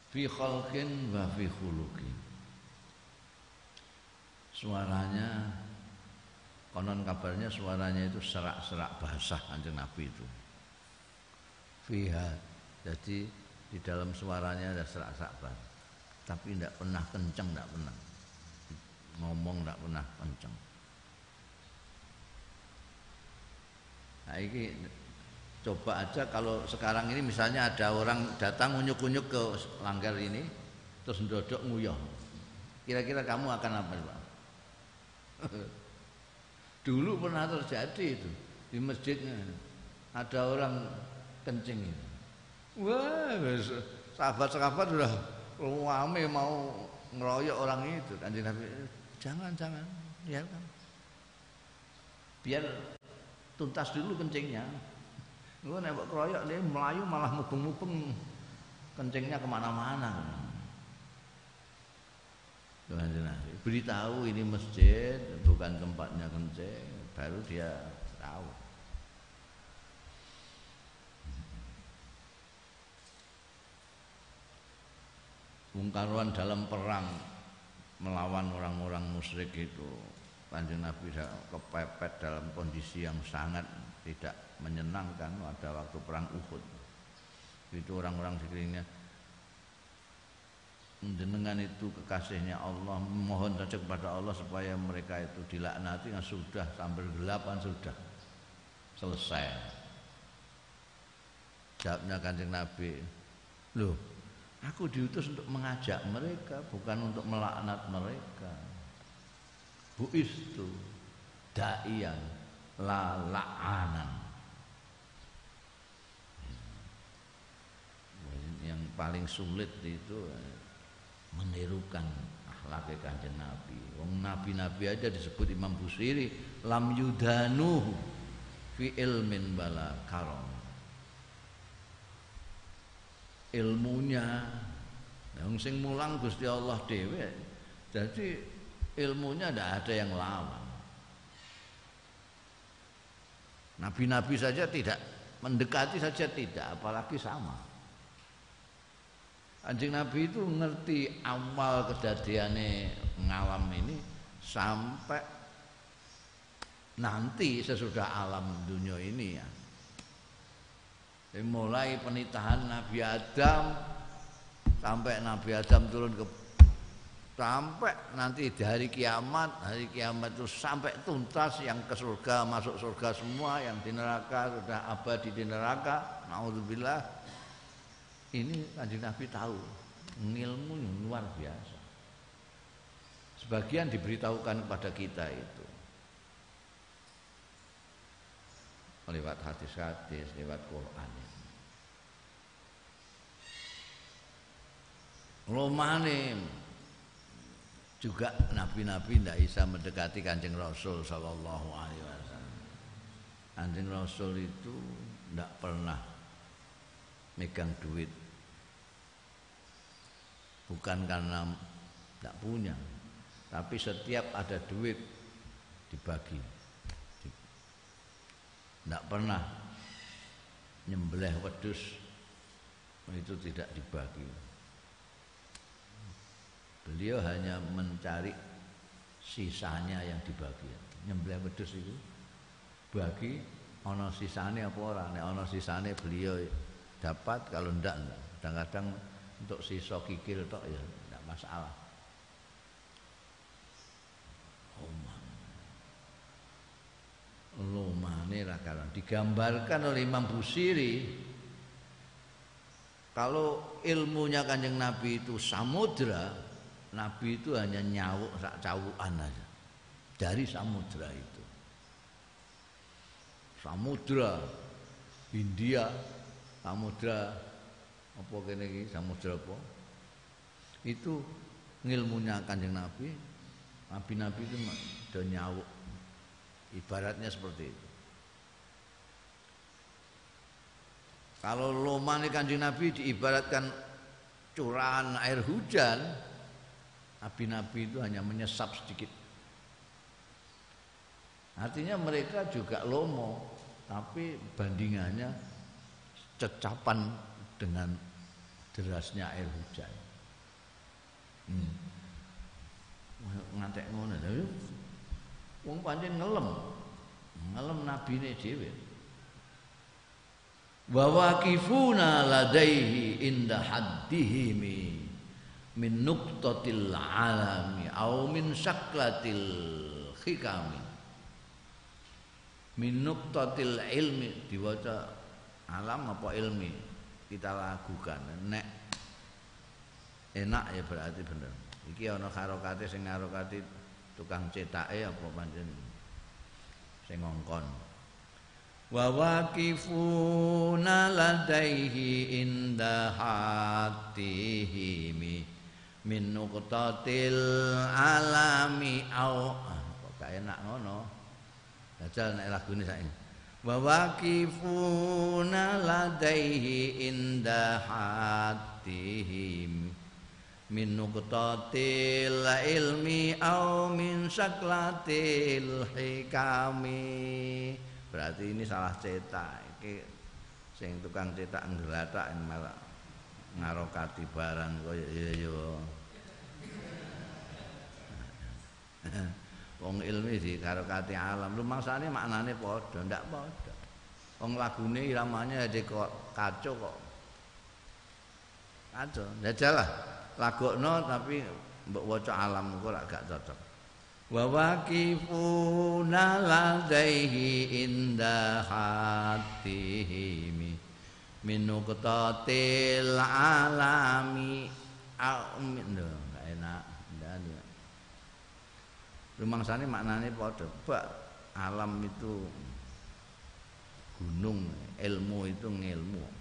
fi khalqin wa fi khuluqin. Suaranya konon kabarnya suaranya itu serak-serak basah Kanjeng Nabi itu. Fiha, jadi di dalam suaranya ada serak-serak basah. Tapi tidak pernah kencang, tidak pernah ngomong, tidak pernah kencang. Nah ini coba aja kalau sekarang ini misalnya ada orang datang unyuk-unyuk ke langgar ini terus ndodok nguyah. Kira-kira kamu akan apa, Pak? Dulu pernah terjadi itu di masjidnya. Ada orang kencing itu. Wah, sahabat-sahabat sudah rame mau ngeroyok orang itu. Kanjeng Nabi, jangan, ya kan. Biar tuntas dulu kencingnya. Lu nembak keroyok dia melayu malah mubeng-mubeng kencingnya kemana-mana. Beritahu ini masjid bukan tempatnya kencing, baru dia tahu. Bung Karwan dalam perang melawan orang-orang musyrik itu, Kanjeng Nabi kepepet dalam kondisi yang sangat tidak menyenangkan pada waktu perang Uhud. Itu orang-orang sekelilingnya, jenengan itu kekasihnya Allah, mohon saja kepada Allah supaya mereka itu dilaknati. Sudah sambil gelapan sudah selesai. Jawabnya Kanjeng Nabi, loh, aku diutus untuk mengajak mereka, bukan untuk melaknat mereka. Buistu da'iyan la la'anan. Yang paling sulit itu menirukan akhlak Kanjeng Nabi. Wong nabi-nabi aja disebut Imam Busiri lam yudanuhu fi ilmin bala karom. Ilmunya yang sing mulang Gusti Allah dhewe. Jadi ilmunya tidak ada yang lawan. Nabi-nabi saja tidak, mendekati saja tidak, apalagi sama. Kanjeng Nabi itu ngerti awal kedadiane ngalam ini sampai nanti sesudah alam dunia ini ya. Mulai penitahan Nabi Adam sampai Nabi Adam turun ke sampai nanti di hari kiamat itu sampai tuntas, yang ke surga masuk surga semua, yang di neraka sudah abadi di neraka, naudzubillah. Ini Kanjeng Nabi tahu ilmu yang luar biasa. Sebagian diberitahukan kepada kita itu lewat hadis-hadis, lewat Quran. Romane juga nabi-nabi tidak bisa mendekati Kanjeng Rasul sallallahu alaihi wasallam. Kanjeng Rasul itu tidak pernah megang duit, bukan karena tidak punya, tapi setiap ada duit dibagi. Tidak pernah nyembelih wedhus itu tidak dibagi. Beliau hanya mencari sisanya yang dibagi. Nyembelih wedhus itu bagi, ono sisane apa ora? Nek ono sisane beliau dapat, kalau ndak. Kadang-kadang untuk sisa kikil tok ya ndak masalah. Lumane ra karan digambarkan oleh Imam Busiri. Kalau ilmunya Kanjeng Nabi itu samudra, Nabi itu hanya nyawuk sak cawukan aja dari samudra itu. Samudra Hindia, samudra apa kene iki, samudra apa? Itu ngilmunya Kanjeng Nabi. Nabi-nabi itu do nyawuk. Ibaratnya seperti itu. Kalau lomane Kanjeng Nabi diibaratkan curahan air hujan, nabi-nabi itu hanya menyesap sedikit. Artinya mereka juga lomo, tapi bandingannya cecapan dengan derasnya air hujan. Ngantek ngono lho. Wong pancen ngelem nabine dhewe. Wa waqifuna ladaihi inda haddihimi min nuqtatil alami au min saklatil hikami. Min nuqtatil ilmi diwaca alam apa ilmi kita lakukan. Nek enak ya berarti bener. Iki ana harokate sing harokati tukang cetake apa pancen sing ngongkon. Wa waqifuna ladaihi inda hatihimi min nuqtatil alami au kok gak enak ngono. Jajal nek lagune saiki. Wa waqifuna ladaihi inda hatihimi min nuqtatil ilmi au min saklatil hikami. Berarti ini salah cetak. Iki sing tukang cetak ngglathak malah ngarokati barang kaya yo. Wong ilmi di karokati alam. Lumangsane maknane padha, ndak padha. Wong lagune iramanya kok kacau kok. Kacau. Jajalah. Lagokno tapi mbok waca alam kok gak cocok. Wa waqifuna ladaihi inda hatihimi min nuqtatil alami amin gak enak ndane. Rumangsane maknane padha. Bak alam itu gunung, ilmu itu ngilmu.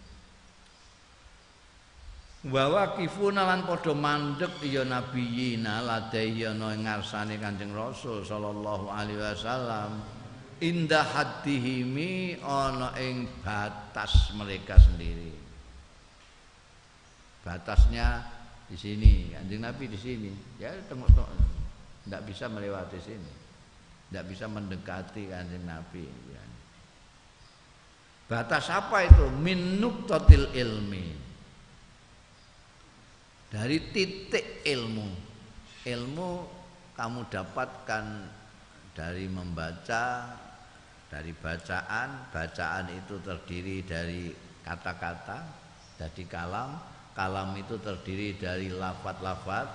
Wa waqifuna lan padha mandeg ya nabiyina ladaihi ana ing ngarsane Kanjeng Rasul sallallahu alaihi wasallam indah haddihimi ana ing batas mereka sendiri. Batasnya di sini, Kanjeng Nabi di sini. Ya tengok-tengok enggak bisa melewati sini. Enggak bisa mendekati Kanjeng Nabi ya. Batas apa itu? Min nuqtatil ilmi. Dari titik ilmu. Ilmu kamu dapatkan dari membaca, dari bacaan. Bacaan itu terdiri dari kata-kata, dari kalam. Kalam itu terdiri dari lafaz-lafaz.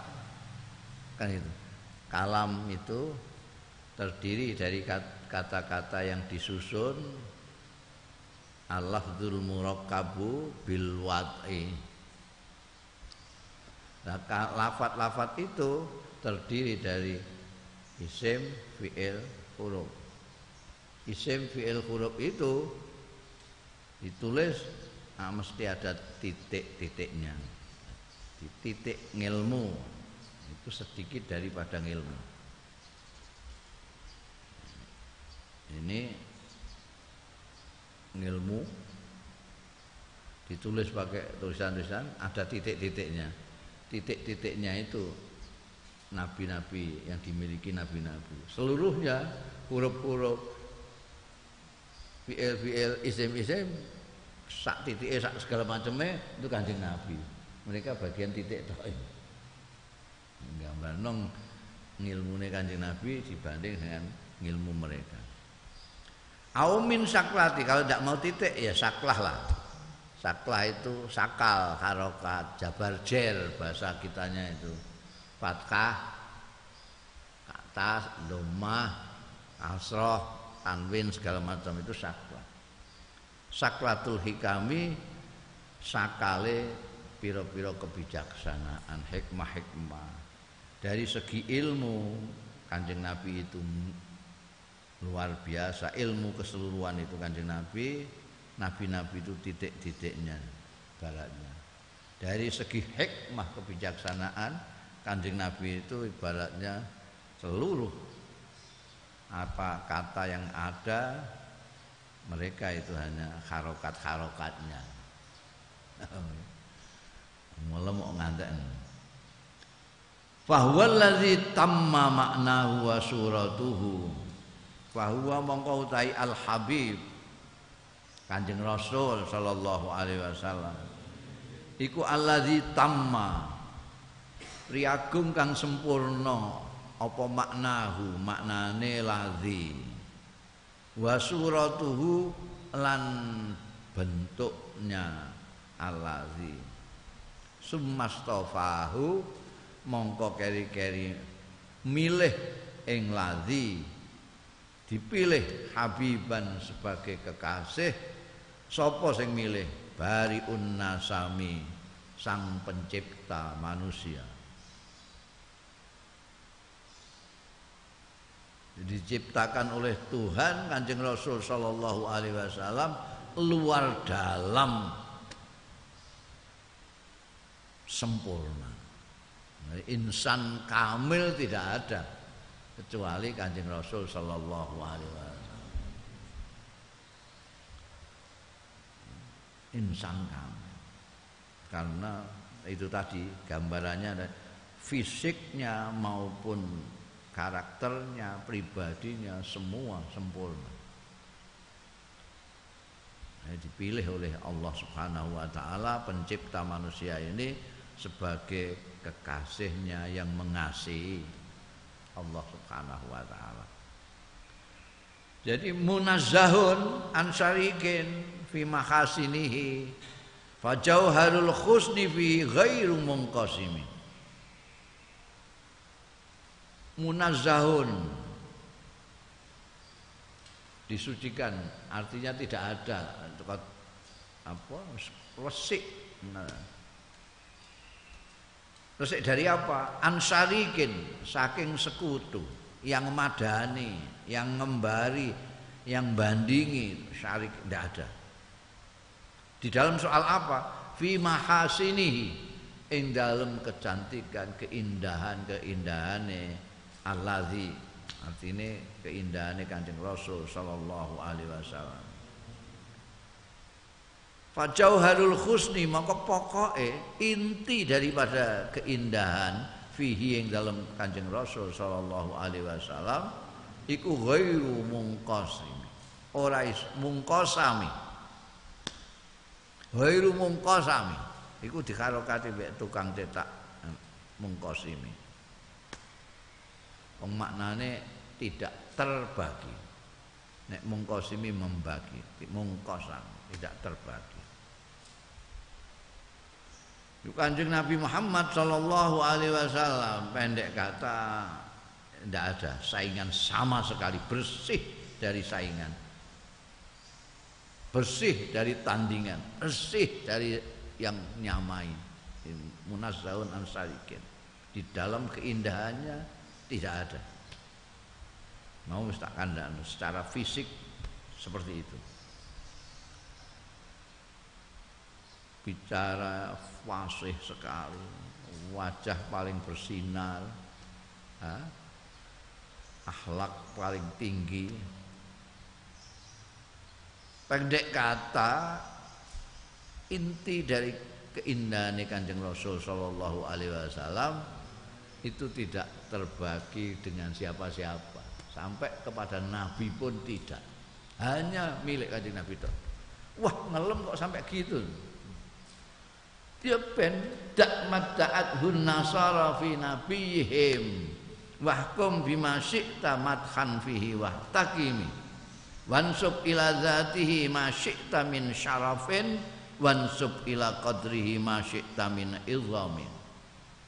Kan itu. Kalam itu terdiri dari kata-kata yang disusun. Al-lafdzul murakkabu bil wad'i. Nah, lafaz-lafaz itu terdiri dari isim, fi'il, huruf. Isim, fi'il, huruf itu ditulis mesti ada titik-titiknya. Di titik ngilmu itu sedikit daripada ngilmu. Ini ngilmu ditulis pakai tulisan-tulisan, ada titik-titiknya. Titik-titiknya itu nabi-nabi yang dimiliki nabi-nabi. Seluruhnya huruf-huruf, fi'il, isim, sak titik, sak segala macamnya itu Kanjeng Nabi. Mereka bagian titik tok. Gambar nong ngilmune Kanjeng Nabi dibanding dengan ngilmu mereka. Aumin saklati, kalau tidak mau titik ya saklah lah. Saklah itu sakal, harokat, jabar jer bahasa kitanya itu. Fathah, atas, domah, asroh, tanwin segala macam itu saklah. Saklatul hikami sakale piro-piro kebijaksanaan, hikmah-hikmah. Dari segi ilmu Kanjeng Nabi itu luar biasa, ilmu keseluruhan itu Kanjeng Nabi. Nabi-nabi itu titik-titiknya ibaratnya. Dari segi hikmah kebijaksanaan Kanjeng Nabi itu ibaratnya seluruh apa kata yang ada mereka itu hanya harokat-harokatnya. Mulai mau ngantek. Fahuwa allazi tamma maknahu wa suratuhu. Fahuwa mongko utai al-habib Kanjeng Rasul sallallahu alaihi wasallam iku allazi tamma priagung kang sempurna apa maknahu maknane ladzi wa suratuhu lan bentuknya allazi summastofahu mongko keri-keri milih ing ladzi dipilih habiban sebagai kekasih. Sapa sing milih? Bariun nasami, sang pencipta manusia. Diciptakan oleh Tuhan Kanjeng Rasul sallallahu alaihi wasallam luar dalam sempurna. Insan kamil tidak ada kecuali Kanjeng Rasul sallallahu alaihi wasallam. Insan kamil. Karena itu tadi gambarannya ada fisiknya maupun karakternya, pribadinya semua sempurna. Dipilih oleh Allah Subhanahu wa taala pencipta manusia ini sebagai kekasihnya yang mengasihi Allah Subhanahu wa taala. Jadi munazzahun an syarikin fi mahasinihi fa jauharul husni fi ghairu munqasimin. Munazzahun disucikan, artinya tidak ada apa resik. Resik dari apa? Ansarikin, saking sekutu yang madani, yang ngembari, yang bandingi, syarik tidak ada. Di dalam soal apa? Fi mahasinihi, ing dalam kecantikan, keindahan-keindahannya allazi, artinya keindahannya Kanjeng Rasul sallallahu alaihi wasallam. Fajauharul husni, maka pokoknya inti daripada keindahan fihi yang dalam Kanjeng Rasul sallallahu alaihi wasallam iku ghairu munqasim, ora mungkosami. Ghairu mungkosami iku dikarokati mek tukang cetak mungkosimi. Maknane tidak terbagi. Nek mungkosimi membagi, mungkosam tidak terbagi. Kanjeng Nabi Muhammad sallallahu alaihi wasallam pendek kata tidak ada saingan sama sekali, bersih dari saingan, bersih dari tandingan, bersih dari yang nyamai. Munazzahun an syarikin, di dalam keindahannya tidak ada. Mau tak kandang secara fisik seperti itu. Bicara fasih sekali, wajah paling bersinar, akhlak paling tinggi. Pendek kata, inti dari keindahan Kanjeng Rasul sallallahu alaihi wasallam itu tidak terbagi dengan siapa-siapa, sampai kepada Nabi pun tidak, hanya milik Kanjeng Nabi itu. Wah, ngelem kok sampai gitu. Dia ben dak madda'athun nasara fi nabiyihim wahkum bima syi'ta madhan fihi wahtaqimi wansub ila dzatihi ma syi'ta min syarafin wansub ila qadrihi ma syi'ta min izamin.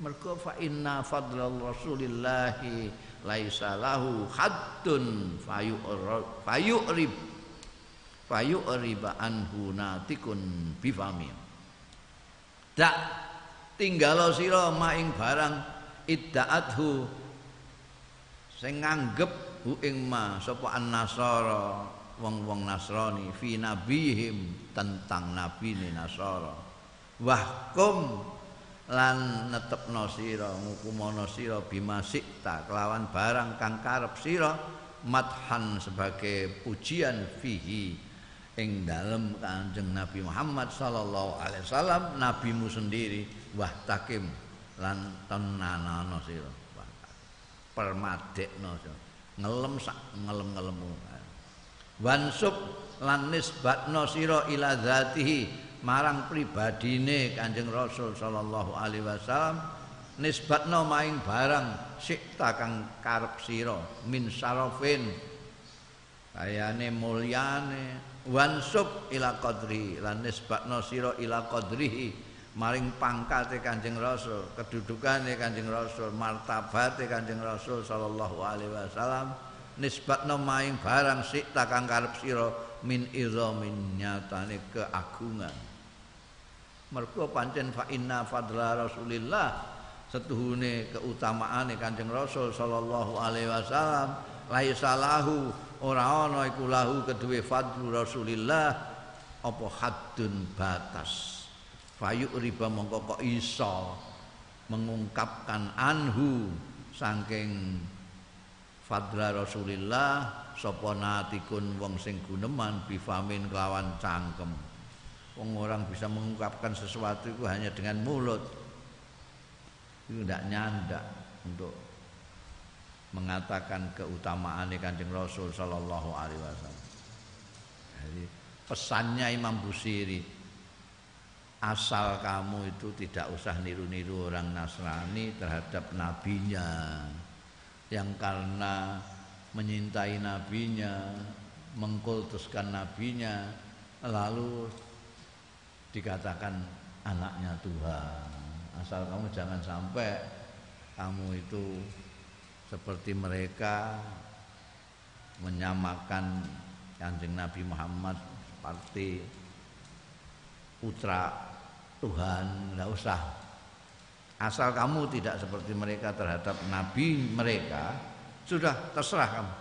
Mergo fa inna fadlal rasulillahi laisa lahu haddun fayu'riba anhu natikun bifami. Dak tinggalo sira maing barang idda'athu sing nganggep hu ing ma sapa an-nasara wong-wong Nasrani fi nabihim tentang nabine Nasara. Wahkum lan netepno sira ngukumono sira bimasikta kelawan barang kang karep sira madhan sebagai pujian fihi ing dalem Kanjeng Nabi Muhammad sallallahu alaihi wasallam, nabimu sendiri. Wahtakim lan tenanana sira, permadekno sira, ngelem sak ngelem-ngelemmu. Wansub lan nisbatno sira ila dzatihi marang pribadine Kanjeng Rasul sallallahu alaihi wasallam nisbatno maing barang sikta kang karep sira min syarafin kayane mulyane wansub ila qadri lan nisbatno sira ila qadrihi maring pangkate Kanjeng Rasul kedudukane Kanjeng Rasul martabate Kanjeng Rasul sallallahu alaihi wasallam nisbatno maing barang sikta kang karep sira min idzamin nyatane keagungan mergo pancen fa inna fadla Rasulillah setuhune keutamaane Kanjeng Rasul sallallahu alaihi wasallam laisa lahu ora ana iku lahu keduwe fadlu Rasulillah apa haddun batas fayuk riba mongko kok iso mengungkapkan anhu saking fadla Rasulillah sapa natikun wong sing guneman bifamin kelawan cangkem. Wong orang bisa mengungkapkan sesuatu itu hanya dengan mulut. Itu tidak nyandak untuk mengatakan keutamaan Kanjeng Rasul sallallahu alaihi wasallam. Jadi pesannya Imam Busiri, asal kamu itu tidak usah niru-niru orang Nasrani terhadap nabinya yang karena menyintai nabinya, mengkultuskan nabinya, lalu dikatakan anaknya Tuhan. Asal kamu jangan sampai kamu itu seperti mereka menyamakan Kanjeng Nabi Muhammad seperti putra Tuhan, enggak usah. Asal kamu tidak seperti mereka terhadap nabi mereka, sudah terserah kamu.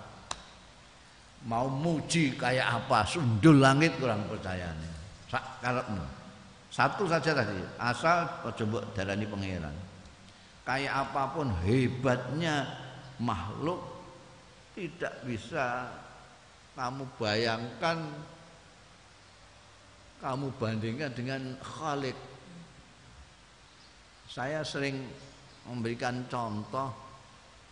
Mau muji kayak apa, sundul langit kurang percayanya. Sak karepmu. Satu saja tadi, asal coba darani pangeran. Kayak apapun hebatnya makhluk tidak bisa kamu bayangkan, kamu bandingkan dengan Khalik. Saya sering memberikan contoh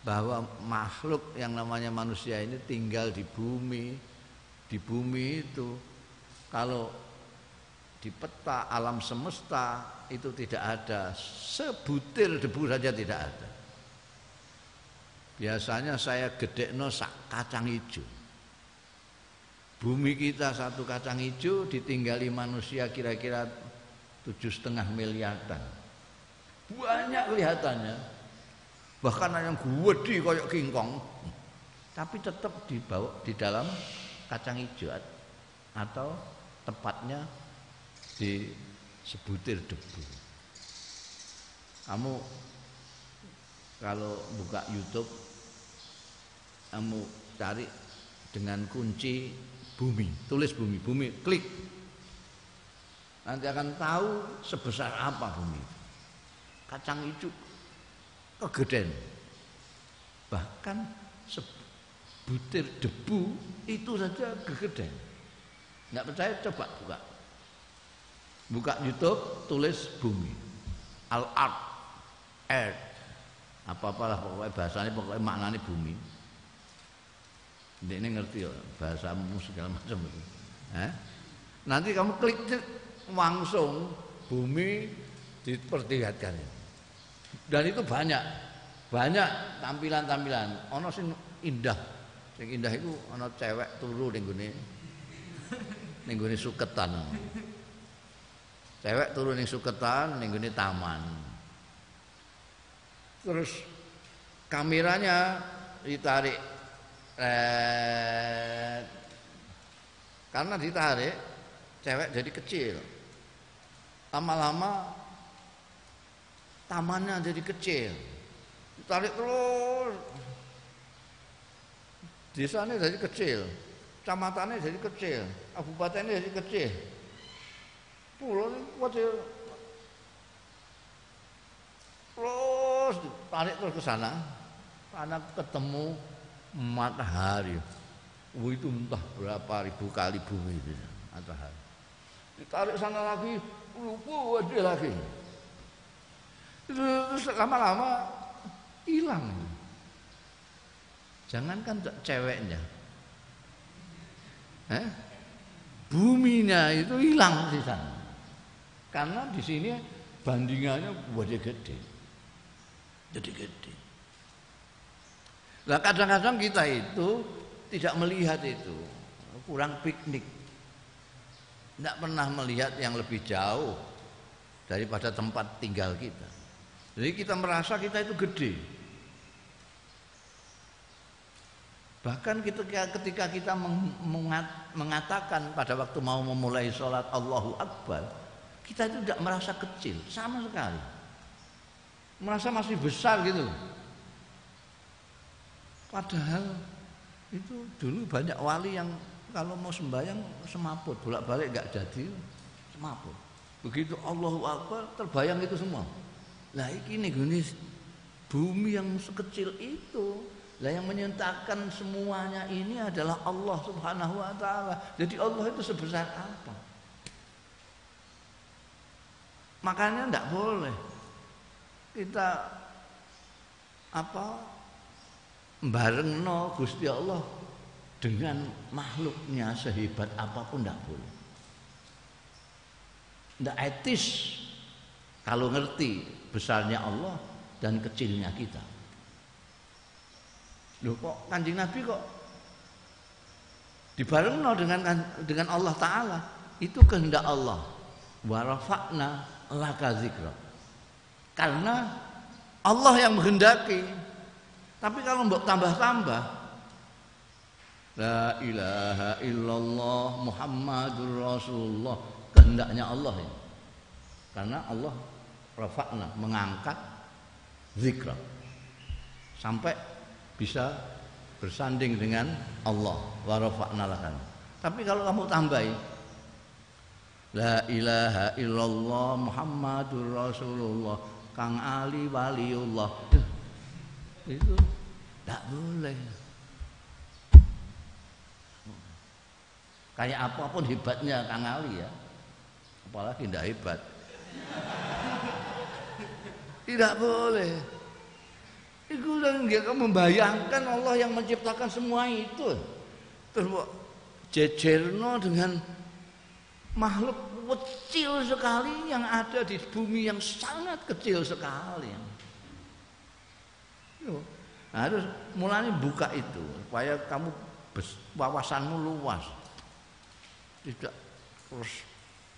bahwa makhluk yang namanya manusia ini tinggal di bumi. Di bumi itu kalau di peta alam semesta itu tidak ada sebutir debu saja, tidak ada. Biasanya saya gedekno sak kacang hijau. Bumi kita satu kacang hijau ditinggali manusia kira-kira 7,5 miliaran. Banyak kelihatannya. Bahkan yang gede kayak kingkong, tapi tetap dibawa di dalam kacang hijau atau tepatnya di sebutir debu. Kamu kalau buka YouTube, kamu cari dengan kunci bumi, tulis bumi, bumi, klik. Nanti akan tahu sebesar apa bumi. Kacang hijau kegedean. Bahkan sebutir debu itu saja kegedean. Enggak percaya coba buka. Buka YouTube, tulis bumi, al-ard, earth, apa-apalah pokoknya bahasanya, pokoknya maknanya bumi. Ini ngerti ya bahasamu segala macam itu. Nanti kamu klik langsung bumi diperlihatkan. Dan itu banyak tampilan-tampilan. Ono sing indah itu ono cewek turu ning gone suketan. Cewek turun ning suketan ning gone taman. Terus kameranya ditarik karena ditarik cewek jadi kecil. Lama-lama tamannya jadi kecil. Ditarik terus. Desanya jadi kecil, kecamatannya jadi kecil, kabupatennya jadi kecil. Pulau ini kecil. Terus tarik terus ke sana. Karena ketemu matahari. Itu entah berapa ribu kali bumi itu matahari. Ditarik sana lagi, lupa aja lagi. Terus lama-lama hilang. Jangankan ceweknya, buminya itu hilang di sana. Karena di sini bandingannya gede. Jadi gede. Nah kadang-kadang kita itu tidak melihat itu, kurang piknik, tidak pernah melihat yang lebih jauh daripada tempat tinggal kita. Jadi kita merasa kita itu gede. Bahkan ketika kita mengatakan pada waktu mau memulai sholat Allahu Akbar, kita itu tidak merasa kecil sama sekali, merasa masih besar gitu. Padahal itu dulu banyak wali yang kalau mau sembahyang semaput, bolak-balik nggak jadi semaput. Begitu Allahu Akbar terbayang itu semua. Lah ini gini bumi yang sekecil itu. Lah yang menyentakan semuanya ini adalah Allah Subhanahu wa taala. Jadi Allah itu sebesar apa? Makanya enggak boleh kita barengno Gusti Allah dengan makhluknya sehebat apapun enggak boleh. Enggak etis kalau ngerti besarnya Allah dan kecilnya kita. Loh kok Kanjeng Nabi kok dibarengno dengan Allah Ta'ala, itu kehendak Allah. Wa rafa'na laka dzikra. Karena Allah yang menghendaki. Tapi kalau mbok tambah-tambah la ilaha illallah Muhammadur Rasulullah, kehendaknya Allah ini. Karena Allah rafa'na, mengangkat dzikra sampai bisa bersanding dengan Allah wa rafa'na lakan. Tapi kalau kamu tambahi la ilaha illallah Muhammadur Rasulullah Kang Ali waliullah, itu tidak boleh. Kayak apapun hebatnya Kang Ali ya, apalagi tidak hebat, tidak boleh. Itu nggak membayangkan Allah yang menciptakan semua itu, terus jejerno dengan makhluk kecil sekali yang ada di bumi yang sangat kecil sekali. Harus mulai buka itu supaya kamu wawasanmu luas, tidak terus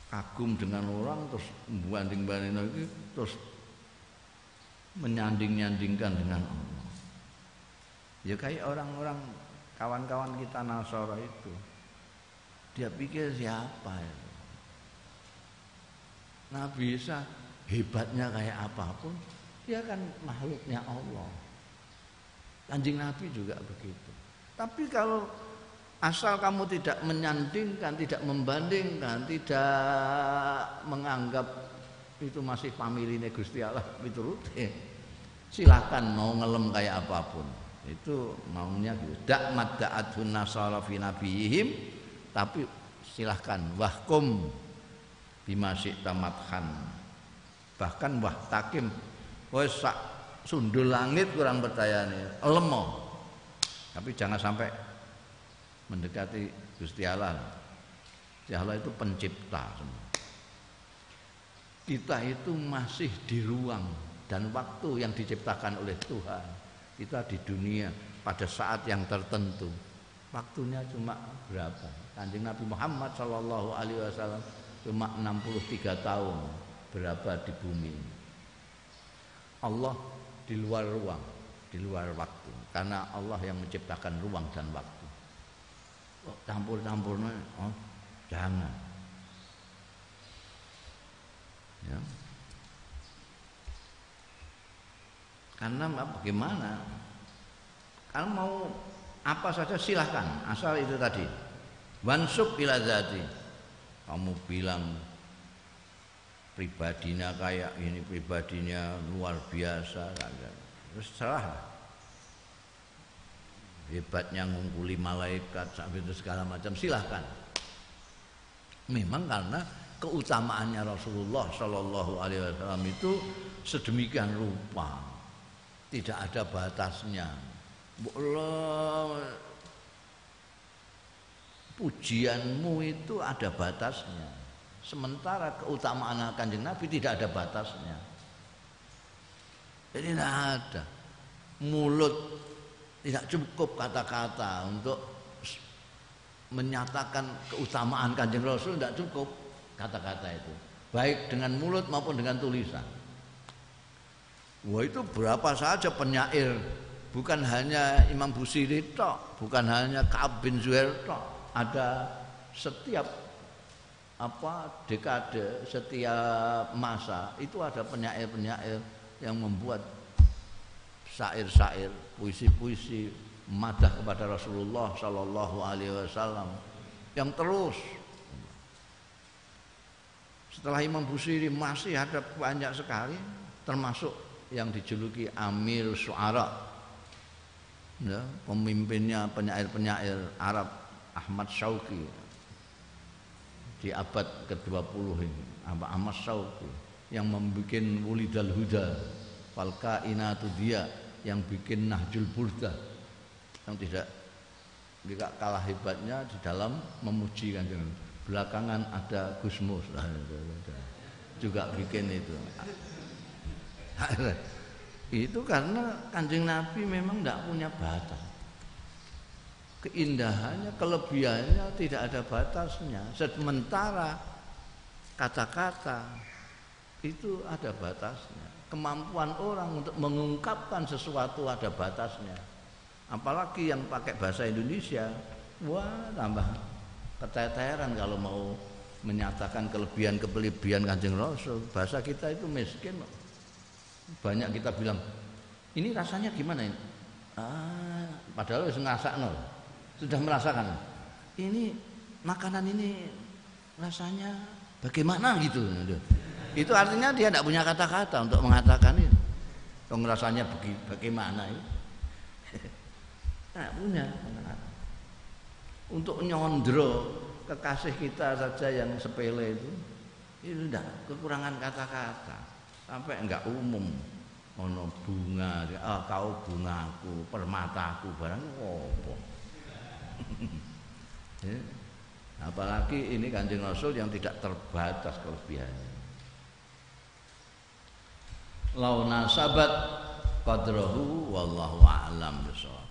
kagum dengan orang terus banding-banding lagi terus menyanding-nyandingkan dengan Allah. Ya kayak orang-orang kawan-kawan kita Nasara itu, dia pikir siapa itu? Nabi Isa hebatnya kayak apapun, dia kan makhluknya Allah. Kanjeng Nabi juga begitu. Tapi kalau asal kamu tidak menyandingkan, tidak membandingkan, tidak menganggap itu masih pamiline Gusti Allah pituruti, silakan mau ngelem kayak apapun, itu maunya gitu. Dak madda'atun nasara fi nabiyihim, tapi silahkan wahkum bima syi'ta madhan, bahkan wah takim wis sak sundul langit kurang percayane lemo, tapi jangan sampai mendekati Gusti Allah. Gusti Allah itu pencipta semua. Kita itu masih di ruang dan waktu yang diciptakan oleh Tuhan. Kita di dunia pada saat yang tertentu. Waktunya cuma berapa? Kanjeng Nabi Muhammad sallallahu alaihi wasallam cuma 63 tahun berapa di bumi. Allah di luar ruang, di luar waktu. Karena Allah yang menciptakan ruang dan waktu. Campur-campurnya, jangan. Ya. Karena bagaimana? Kalau mau apa saja silahkan, asal itu tadi wansub ila dzati. Kamu bilang pribadinya kayak ini, pribadinya luar biasa, terus salah. Hebatnya ngungkuli malaikat sampai itu segala macam, silahkan. Memang karena keutamaannya Rasulullah Shallallahu Alaihi Wasallam itu sedemikian rupa, tidak ada batasnya. Pujianmu itu ada batasnya. Sementara keutamaan Kanjeng Nabi tidak ada batasnya. Jadi tidak ada. Mulut tidak cukup kata-kata untuk menyatakan keutamaan Kanjeng Rasul, tidak cukup kata-kata itu. Baik dengan mulut maupun dengan tulisan. Wah, itu berapa saja penyair, bukan hanya Imam Busiri tok, bukan hanya Ka'ab bin Zuhair tok. Ada setiap dekade, setiap masa itu ada penyair-penyair yang membuat syair-syair, puisi-puisi madah kepada Rasulullah Shallallahu Alaihi Wasallam yang terus. Setelah Imam Busiri masih ada banyak sekali, termasuk yang dijuluki Amir Syu'ara, ya, pemimpinnya penyair-penyair Arab Ahmad Syauqi di abad ke-20 ini, Ahmad Syauqi yang membuat Wulidal Huda, Fal Kainatu Dia, yang bikin Nahjul Burda, yang tidak kalah hebatnya di dalam memuji Kanjeng. Belakangan ada Gusmus juga bikin itu. Itu karena Kanjeng Nabi memang tidak punya batas. Keindahannya, kelebihannya tidak ada batasnya. Sementara kata-kata itu ada batasnya. Kemampuan orang untuk mengungkapkan sesuatu ada batasnya. Apalagi yang pakai bahasa Indonesia, wah tambah keteteran kalau mau menyatakan kelebihan-kelebihan Kanjeng Rasul. Bahasa kita itu miskin. Banyak kita bilang, ini rasanya gimana ini? Padahal sudah merasakan. Ini makanan ini rasanya bagaimana gitu. Itu artinya dia tidak punya kata-kata untuk mengatakan itu. Dong rasanya bagaimana itu? Tidak punya. Untuk nyondro kekasih kita saja yang sepele itu tidak, kekurangan kata-kata. Sampai enggak umum, ono bunga, kau bungaku, permataku, barang apa. Apalagi ini Kanjeng Rasul yang tidak terbatas kelebihannya. Launa sabat qadrahu wallahu a'lam bishawab.